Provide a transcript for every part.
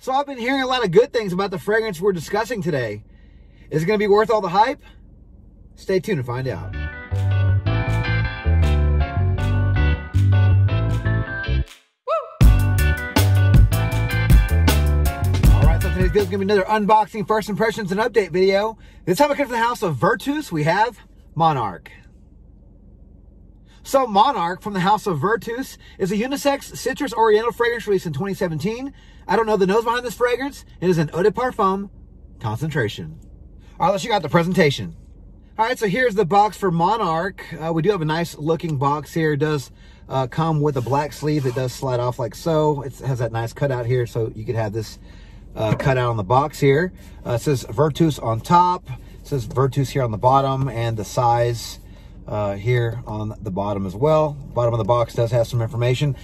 So I've been hearing a lot of good things about the fragrance we're discussing today. Is it going to be worth all the hype? Stay tuned to find out. Alright, so today's video is going to be another unboxing, first impressions, and update video. This time I come to the house of Vertus. We have Monarch. So Monarch from the house of Vertus is a unisex citrus oriental fragrance released in 2017. I don't know the nose behind this fragrance. It is an eau de parfum concentration. All right, let's check out the presentation. All right, so here's the box for Monarch. We do have a nice looking box here. It does come with a black sleeve that does slide off like so. It has that nice cutout here, so you could have this cut out on the box here. It says Vertus on top. It says Vertus here on the bottom, and the size here on the bottom as well. Bottom of the box does have some information.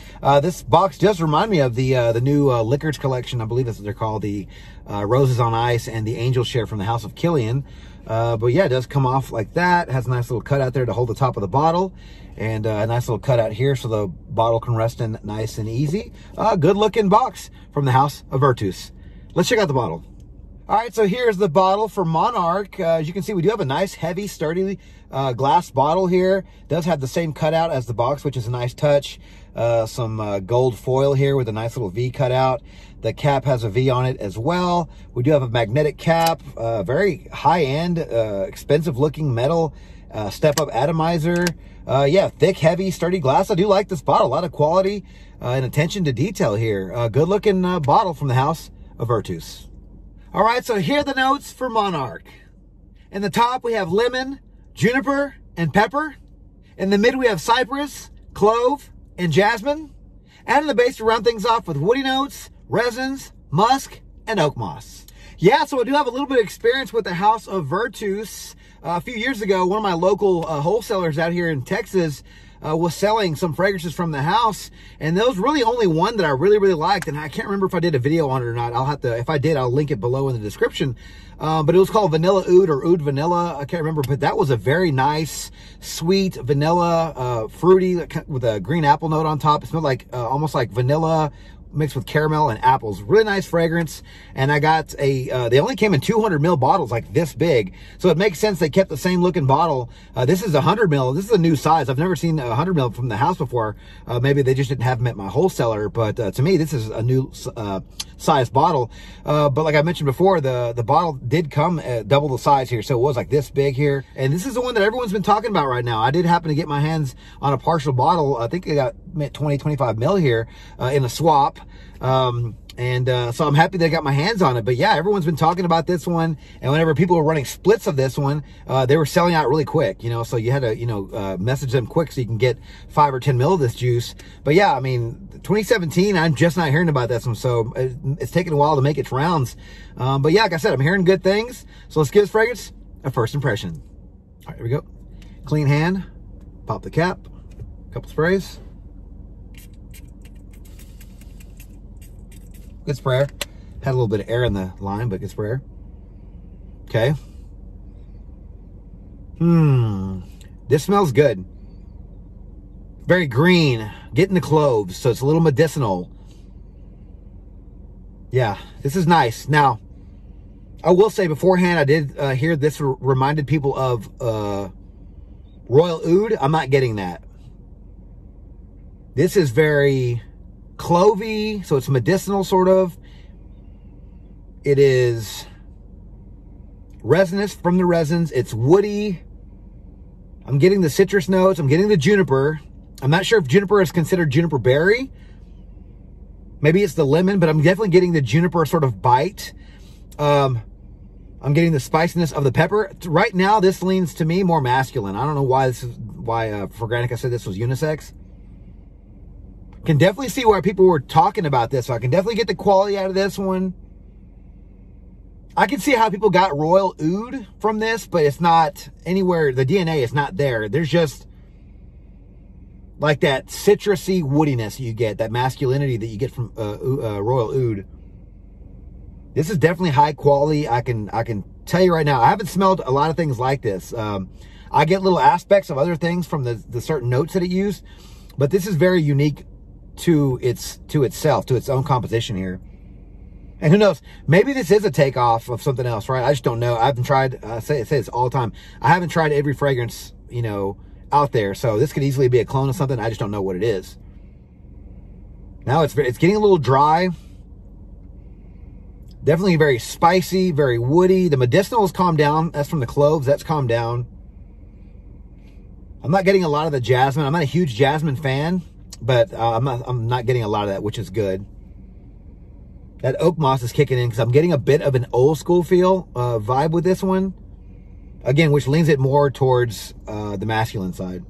This box does remind me of the new Liquors collection. I believe that's what they're called, the Roses on Ice and the Angel Share from the House of Killian. But yeah, it does come off like that. It has a nice little cutout there to hold the top of the bottle, and a nice little cutout here so the bottle can rest in nice and easy. Good looking box from the House of Vertus. Let's check out the bottle. All right, so here's the bottle for Monarch. As you can see, we do have a nice, heavy, sturdy glass bottle here. It does have the same cutout as the box, which is a nice touch. Some gold foil here with a nice little V cutout. The cap has a V on it as well. We do have a magnetic cap, very high-end, expensive-looking metal step-up atomizer. Yeah, thick, heavy, sturdy glass. I do like this bottle. A lot of quality and attention to detail here. Good-looking bottle from the House of Vertus. All right, so here are the notes for Monarch. In the top, we have lemon, juniper, and pepper. In the mid, we have cypress, clove, and jasmine. And in the base, to round things off with woody notes, resins, musk, and oak moss. Yeah, so I do have a little bit of experience with the House of Vertus. A few years ago, one of my local wholesalers out here in Texas was selling some fragrances from the house, and there was really only one that I really liked, and I can't remember if I did a video on it or not. I'll have to, if I did, I'll link it below in the description. But it was called Vanilla Oud or Oud Vanilla. I can't remember, but that was a very nice, sweet vanilla, fruity with a green apple note on top. It smelled like almost like vanilla mixed with caramel and apples. Really nice fragrance. And I got a, they only came in 200 ml bottles like this big. So it makes sense they kept the same looking bottle. This is 100 ml. This is a new size. I've never seen 100 ml from the house before. Maybe they just didn't have them at my wholesaler. But to me, this is a new size bottle. But like I mentioned before, the bottle did come at double the size here. So it was like this big here. And this is the one that everyone's been talking about right now. I did happen to get my hands on a partial bottle. I think I got 25 ml here in a swap. So I'm happy that I got my hands on it. But yeah, everyone's been talking about this one, and whenever people were running splits of this one, they were selling out really quick, you know, so you had to, message them quick so you can get 5 or 10 mil of this juice. But yeah, I mean, 2017, I'm just not hearing about this one, so it's taken a while to make its rounds. But yeah, like I said, I'm hearing good things. So let's give this fragrance a first impression. All right, here we go. Clean hand, pop the cap, couple sprays. Good sprayer. Had a little bit of air in the line, but good sprayer. Okay. This smells good. Very green. Getting the cloves, so it's a little medicinal. Yeah, this is nice. Now, I will say beforehand, I did hear this reminded people of Royal Oud. I'm not getting that. This is very clovey, so it's medicinal sort of. It is resinous from the resins. It's woody. I'm getting the citrus notes. I'm getting the juniper. I'm not sure if juniper is considered juniper berry. Maybe it's the lemon, but I'm definitely getting the juniper sort of bite. I'm getting the spiciness of the pepper. Right now, this leans to me more masculine. I don't know why this is for granted I said this was unisex. Can definitely see why people were talking about this. So I can definitely get the quality out of this one. I can see how people got Royal Oud from this, but it's not anywhere. The DNA is not there. There's just like that citrusy woodiness you get, that masculinity that you get from Royal Oud. This is definitely high quality. I can tell you right now, I haven't smelled a lot of things like this. I get little aspects of other things from the certain notes that it used, but this is very unique to itself, to its own composition here. And who knows, maybe this is a takeoff of something else, right? I just don't know. I haven't tried, I say this all the time, I haven't tried every fragrance, you know, out there. So this could easily be a clone of something. I just don't know what it is. Now it's getting a little dry. Definitely very spicy, very woody. The medicinal has calmed down. That's from the cloves. That's calmed down. I'm not getting a lot of the jasmine. I'm not a huge jasmine fan, but I'm not getting a lot of that, which is good. That oak moss is kicking in because I'm getting a bit of an old school feel vibe with this one. Again, which leans it more towards the masculine side.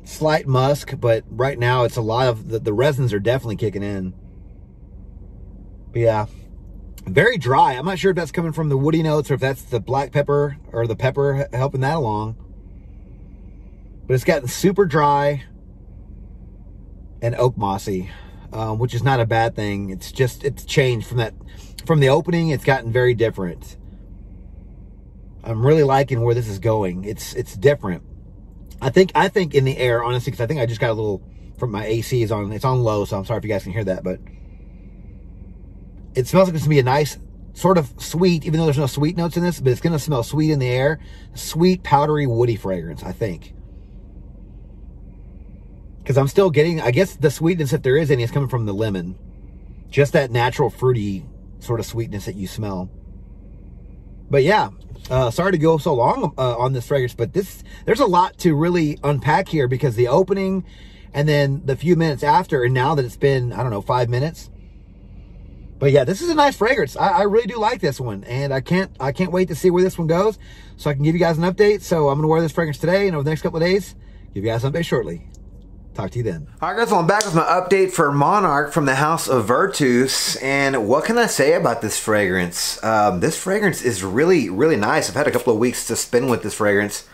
Slight musk, but right now it's a lot of the resins are definitely kicking in. But yeah, very dry. I'm not sure if that's coming from the woody notes or if that's the black pepper or the pepper helping that along. But it's gotten super dry and oak mossy, which is not a bad thing. It's just, it's changed from the opening. It's gotten very different. I'm really liking where this is going. It's different. I think in the air, honestly, because I think I just got a little from my AC is on. It's on low, so I'm sorry if you guys can hear that, but it smells like it's gonna be a nice sort of sweet, even though there's no sweet notes in this, but it's gonna smell sweet in the air. Sweet, powdery, woody fragrance, I think. Because I'm still getting, I guess the sweetness, if there is any, is coming from the lemon. Just that natural fruity sort of sweetness that you smell. But yeah, sorry to go so long on this fragrance, but there's a lot to really unpack here because the opening and then the few minutes after, and now that it's been, I don't know, 5 minutes. But yeah, this is a nice fragrance. I really do like this one, and I can't wait to see where this one goes so I can give you guys an update. So I'm gonna wear this fragrance today, and over the next couple of days, give you guys an update shortly. Talk to you then. All right, guys, well, I'm back with my update for Monarch from the house of Vertus. And what can I say about this fragrance? This fragrance is really, really nice. I've had a couple of weeks to spin with this fragrance.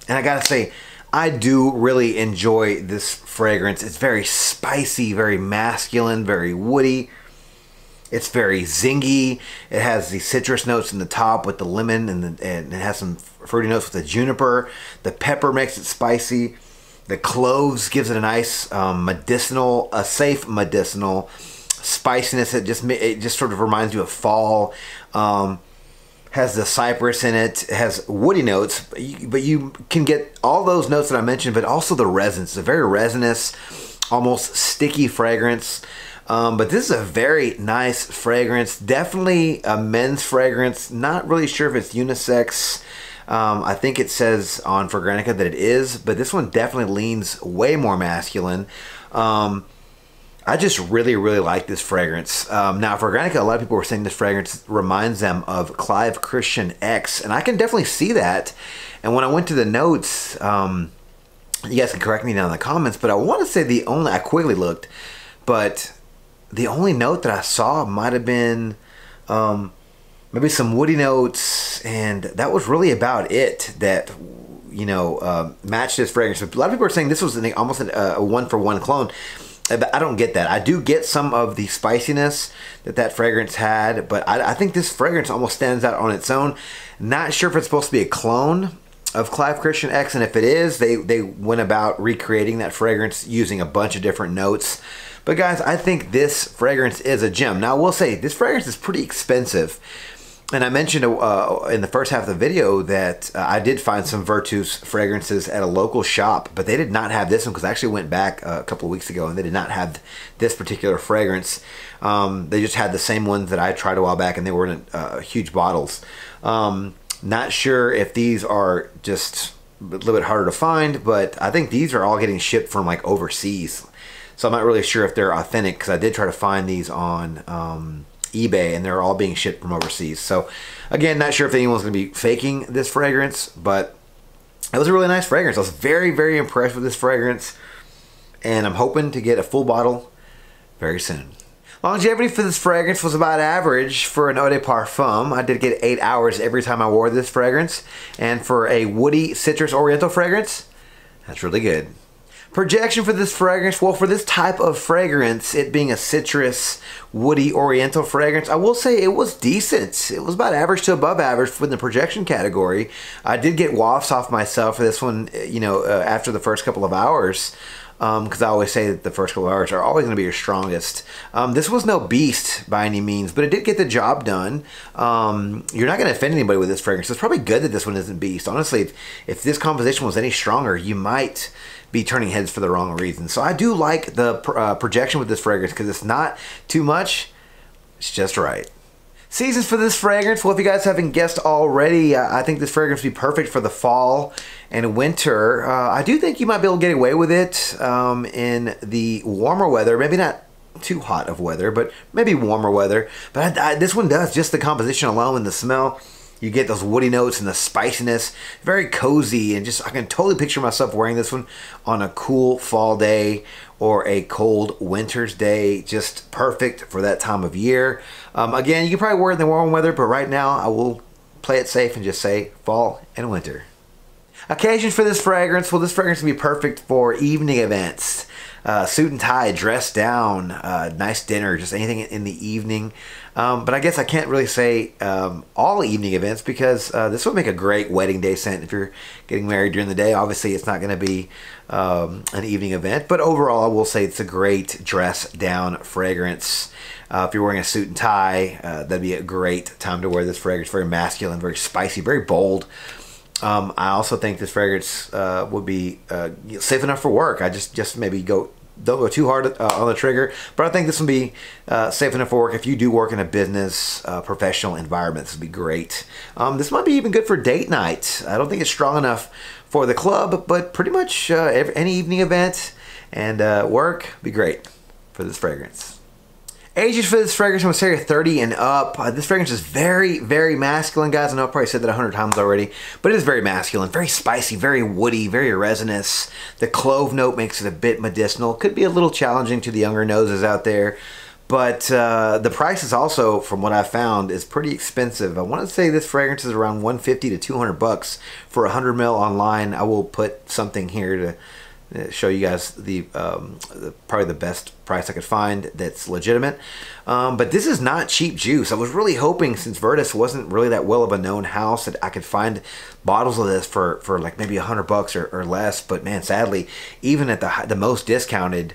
And I gotta say, I do really enjoy this fragrance. It's very spicy, very masculine, very woody. It's very zingy. It has the citrus notes in the top with the lemon, and it has some fruity notes with the juniper. The pepper makes it spicy. The cloves gives it a nice medicinal, a safe medicinal spiciness. It just sort of reminds you of fall. Has the cypress in it. It has woody notes, but you can get all those notes that I mentioned, but also the resins. It's a very resinous, almost sticky fragrance. But this is a very nice fragrance. Definitely a men's fragrance. Not really sure if it's unisex. I think it says on Fragrantica that it is, but this one definitely leans way more masculine. I just really, really like this fragrance. Now, Fragrantica, a lot of people were saying this fragrance reminds them of Clive Christian X, and I can definitely see that. And when I went to the notes, you guys can correct me down in the comments, but I want to say I quickly looked, but the only note that I saw might have been maybe some woody notes, and that was really about it that, you know, matched this fragrance. A lot of people are saying this was almost a one-for-one clone. I don't get that. I do get some of the spiciness that fragrance had, but I think this fragrance almost stands out on its own. Not sure if it's supposed to be a clone of Clive Christian X, and if it is, they went about recreating that fragrance using a bunch of different notes. But guys, I think this fragrance is a gem. Now, I will say, this fragrance is pretty expensive. And I mentioned in the first half of the video that I did find some Vertus fragrances at a local shop, but they did not have this one because I actually went back a couple of weeks ago and they did not have this particular fragrance. They just had the same ones that I tried a while back, and they were in huge bottles. Not sure if these are just a little bit harder to find, but I think these are all getting shipped from like overseas. So I'm not really sure if they're authentic because I did try to find these on eBay, and they're all being shipped from overseas. So again, not sure if anyone's going to be faking this fragrance, but it was a really nice fragrance. I was very, very impressed with this fragrance, and I'm hoping to get a full bottle very soon. Longevity for this fragrance was about average for an eau de parfum. I did get 8 hours every time I wore this fragrance, and for a woody citrus oriental fragrance, that's really good. Projection for this fragrance, well, for this type of fragrance, it being a citrus, woody, oriental fragrance, I will say it was decent. It was about average to above average for the projection category. I did get wafts off myself for this one, you know, after the first couple of hours. because I always say that the first couple hours are always going to be your strongest. This was no beast by any means, but it did get the job done. You're not going to offend anybody with this fragrance. It's probably good that this one isn't beast. Honestly, if this composition was any stronger, you might be turning heads for the wrong reason. So I do like the projection with this fragrance because it's not too much. It's just right. Seasons for this fragrance. Well, if you guys haven't guessed already, I think this fragrance would be perfect for the fall and winter. I do think you might be able to get away with it in the warmer weather. Maybe not too hot of weather, but maybe warmer weather. But this one does, just the composition alone and the smell. You get those woody notes and the spiciness. Very cozy, and just I can totally picture myself wearing this one on a cool fall day or a cold winter's day. Just perfect for that time of year. Again, you can probably wear it in the warm weather, but right now I will play it safe and just say fall and winter. Occasions for this fragrance. Well, this fragrance can be perfect for evening events. Suit and tie, dress down, nice dinner, just anything in the evening. But I guess I can't really say all evening events because this would make a great wedding day scent if you're getting married during the day. Obviously, it's not going to be an evening event, but overall, I will say it's a great dress down fragrance. If you're wearing a suit and tie, that'd be a great time to wear this fragrance. Very masculine, very spicy, very bold. I also think this fragrance would be safe enough for work. I just maybe don't go too hard on the trigger, but I think this would be safe enough for work if you do work in a business, professional environment. This would be great. This might be even good for date night. I don't think it's strong enough for the club, but pretty much any evening event and work would be great for this fragrance. Ages for this fragrance, I'm going to say 30 and up. This fragrance is very, very masculine, guys. I know I've probably said that 100 times already, but it is very masculine, very spicy, very woody, very resinous. The clove note makes it a bit medicinal. Could be a little challenging to the younger noses out there, but the price is also, from what I've found, is pretty expensive. I want to say this fragrance is around 150 to 200 bucks for 100 ml online. I will put something here to show you guys probably the best price I could find that's legitimate. But this is not cheap juice. I was really hoping, since Vertus wasn't really that well of a known house, that I could find bottles of this for like maybe 100 bucks or less. But man, sadly, even at the most discounted,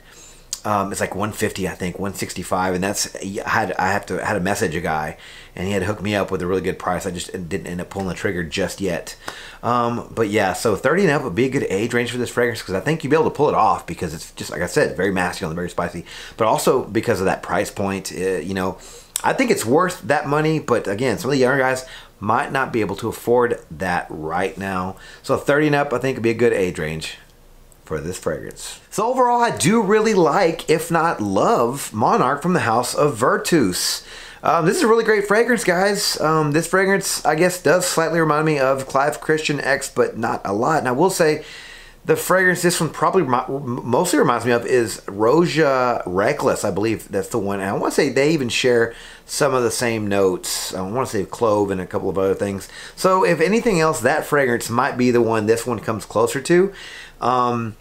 it's like 150, I think, 165, and that's I had to message a guy, and he had to hook me up with a really good price. I just didn't end up pulling the trigger just yet. But yeah, so 30 and up would be a good age range for this fragrance because I think you'd be able to pull it off because it's just, like I said, very masculine, very spicy, but also because of that price point. You know, I think it's worth that money, but again, some of the younger guys might not be able to afford that right now. So 30 and up, I think, would be a good age range for this fragrance. So overall, I do really like, if not love, Monarch from the house of Vertus. This is a really great fragrance, guys. This fragrance, I guess, does slightly remind me of Clive Christian X, but not a lot. And I will say, the fragrance this one probably mostly reminds me of is Roja Reckless. I believe that's the one. And I want to say they even share some of the same notes. I want to say clove and a couple of other things. So if anything else, that fragrance might be the one this one comes closer to. And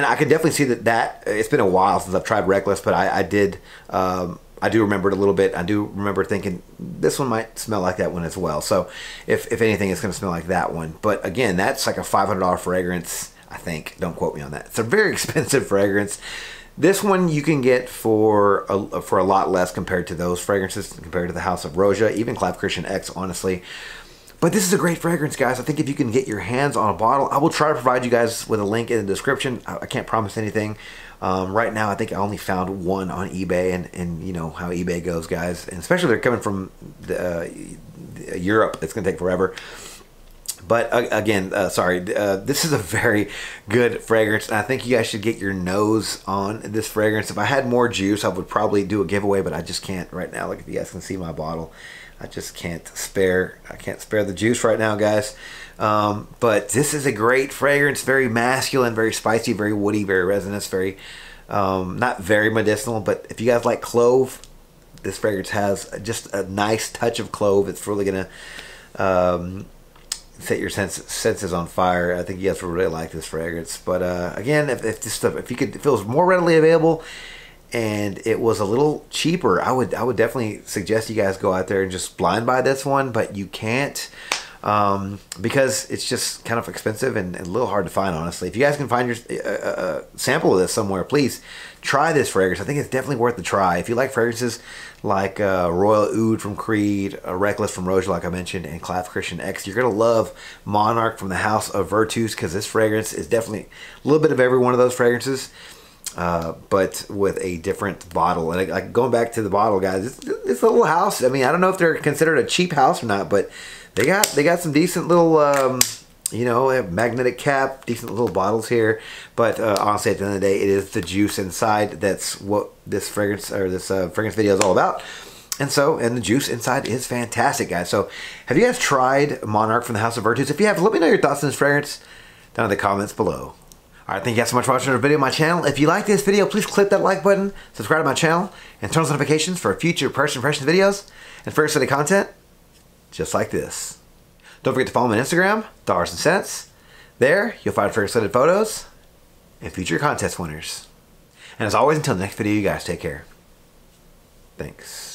I can definitely see that it's been a while since I've tried Reckless, but I do remember it a little bit. I do remember thinking this one might smell like that one as well. So if anything, it's going to smell like that one. But again, that's like a $500 fragrance, I think. Don't quote me on that. It's a very expensive fragrance. This one you can get for a lot less compared to those fragrances, compared to the House of Roja, even Clive Christian X, honestly. But this is a great fragrance, guys. I think if you can get your hands on a bottle, I will try to provide you guys with a link in the description. I can't promise anything. Right now, I think I only found one on eBay, and you know how eBay goes, guys. And especially if they're coming from Europe, it's going to take forever. But again, this is a very good fragrance, and I think you guys should get your nose on this fragrance. If I had more juice, I would probably do a giveaway, but I just can't right now. Like, if you guys can see my bottle, I just can't spare. I can't spare the juice right now, guys. But this is a great fragrance, very masculine, very spicy, very woody, very resinous, very not very medicinal. But if you guys like clove, this fragrance has just a nice touch of clove. It's really gonna set your senses on fire. I think you guys will really like this fragrance. But again, if it was more readily available and it was a little cheaper, I would definitely suggest you guys go out there and just blind buy this one. But you can't. because it's just kind of expensive and a little hard to find, honestly. If you guys can find your sample of this somewhere, please try this fragrance. I think it's definitely worth the try. If you like fragrances like Royal Oud from Creed, Reckless from Roja, like I mentioned, and Clef Christian X, you're going to love Monarch from the house of Vertus, because this fragrance is definitely a little bit of every one of those fragrances, but with a different bottle. And like going back to the bottle, guys, it's a little house. I mean, I don't know if they're considered a cheap house or not, but they got some decent little you know, magnetic cap, decent little bottles here. But honestly, at the end of the day, it is the juice inside that's what this fragrance, or this fragrance video is all about. And the juice inside is fantastic, guys. So have you guys tried Monarch from the house of Vertus? If you have, let me know your thoughts on this fragrance down in the comments below. All right, thank you guys so much for watching another video on my channel. If you like this video, please click that like button, subscribe to my channel, and turn on notifications for future first impression videos and first study content just like this. Don't forget to follow me on Instagram, Dollars and Cents. There, you'll find fragrance-related photos and future contest winners. And as always, until the next video, you guys take care. Thanks.